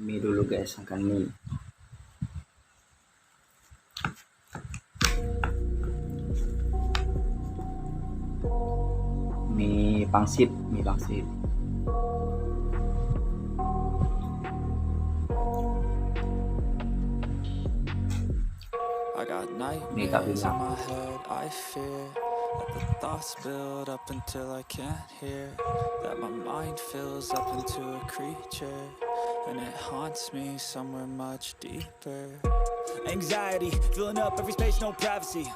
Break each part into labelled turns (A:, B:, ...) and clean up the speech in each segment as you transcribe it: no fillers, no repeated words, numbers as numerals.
A: Mie dulu guys, makan mie. Mie pangsit, mie pangsit.
B: I got nightmares in my head, I fear that the thoughts build up until I can't hear, that my mind fills up into a creature, and it haunts me somewhere much deeper. Anxiety, filling up every space, no privacy.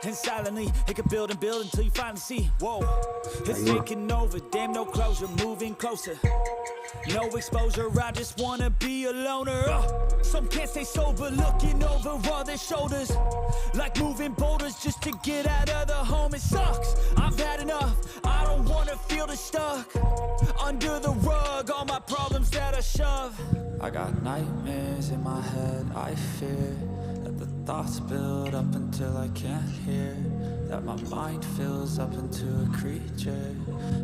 B: And silently, it could build and build until you finally see, whoa, it's taking over, damn no closure, moving closer. No exposure, I just wanna be a loner. Some can't stay sober, looking over all their shoulders, like moving boulders just to get out of the home. It sucks, I've had enough, I don't wanna feel the stuck under the rug, all my problems that I shove. I got nightmares in my head, I fear that the thoughts build up until I can't hear, that my mind fills up into a creature,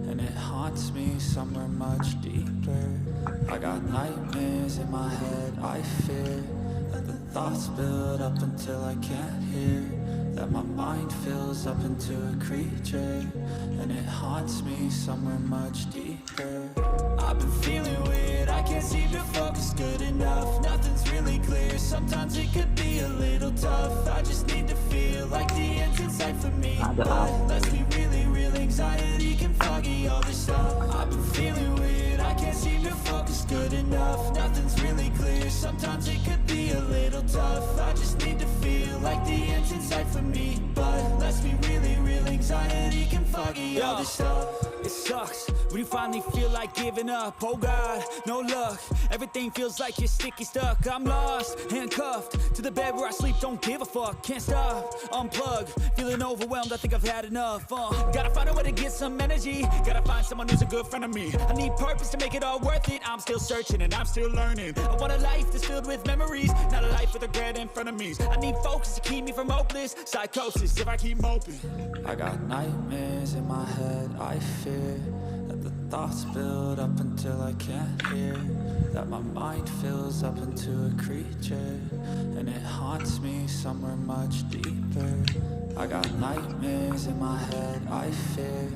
B: and it haunts me somewhere much deeper. I got nightmares in my head, I fear that the thoughts build up until I can't hear, that my mind fills up into a creature, and it haunts me somewhere much deeper. I've been feeling weird, I can't seem to focus good enough, nothing's really clear, sometimes it could be a little tough. I just need to feel like the end's in sight for me, but let's be really real, anxiety can foggy all this stuff. I've been feeling weird, I can't seem to focus good enough, nothing's really clear, sometimes it could be a little tough. I just need to feel like the end's in sight for me, but let's be really real, anxiety can foggy all this stuff. It sucks when you finally feel like giving up. Oh God, no luck, everything feels like you're sticky stuck. I'm lost, handcuffed to the bed where I sleep, don't give a fuck. Can't stop, unplug, feeling overwhelmed, I think I've had enough. Gotta find a way to get some energy, gotta find someone who's a good friend of me. I need purpose to make it all worth it, I'm still searching and I'm still learning. I want a life that's filled with memories, not a life with regret and frenemies. I need focus to keep me from hopeless psychosis if I keep moping. I got nightmares in my head, I fear that the thoughts build up until I can't hear, that my mind fills up into a creature, and it haunts me somewhere much deeper. I got nightmares in my head, I fear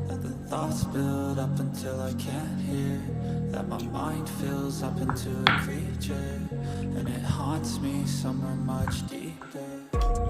B: that the thoughts build up until I can't hear, that my mind fills up into a creature, and it haunts me somewhere much deeper.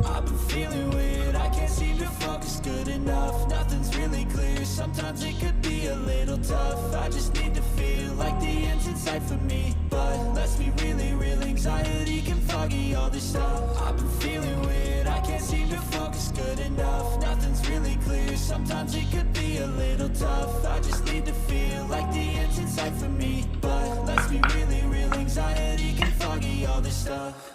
B: I've been feeling weird, I can't seem to focus good enough, nothing's really clear, sometimes it could be a little tough. I just need to feel like the end's in sight for me, but let's be really real, anxiety can foggy all this stuff. I've been feeling weird, I can't seem to focus good enough, nothing's really clear, sometimes it could be a little tough. I just need to feel like the end's in sight for me, but let's be really real, anxiety can foggy all this stuff.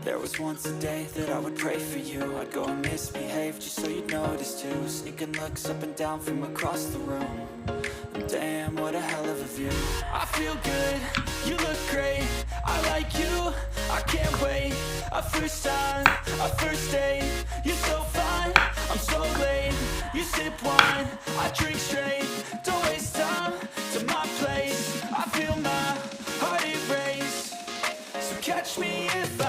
B: There was once a day that I would pray for you, I'd go and misbehave just so you'd notice too, sneaking looks up and down from across the room. Damn, what a hell of a view. I feel good, you look great, I like you, I can't wait. A first time, a first date, you're so fine, I'm so late. You sip wine, I drink straight, don't waste time to my place. I feel my heart erase, so catch me if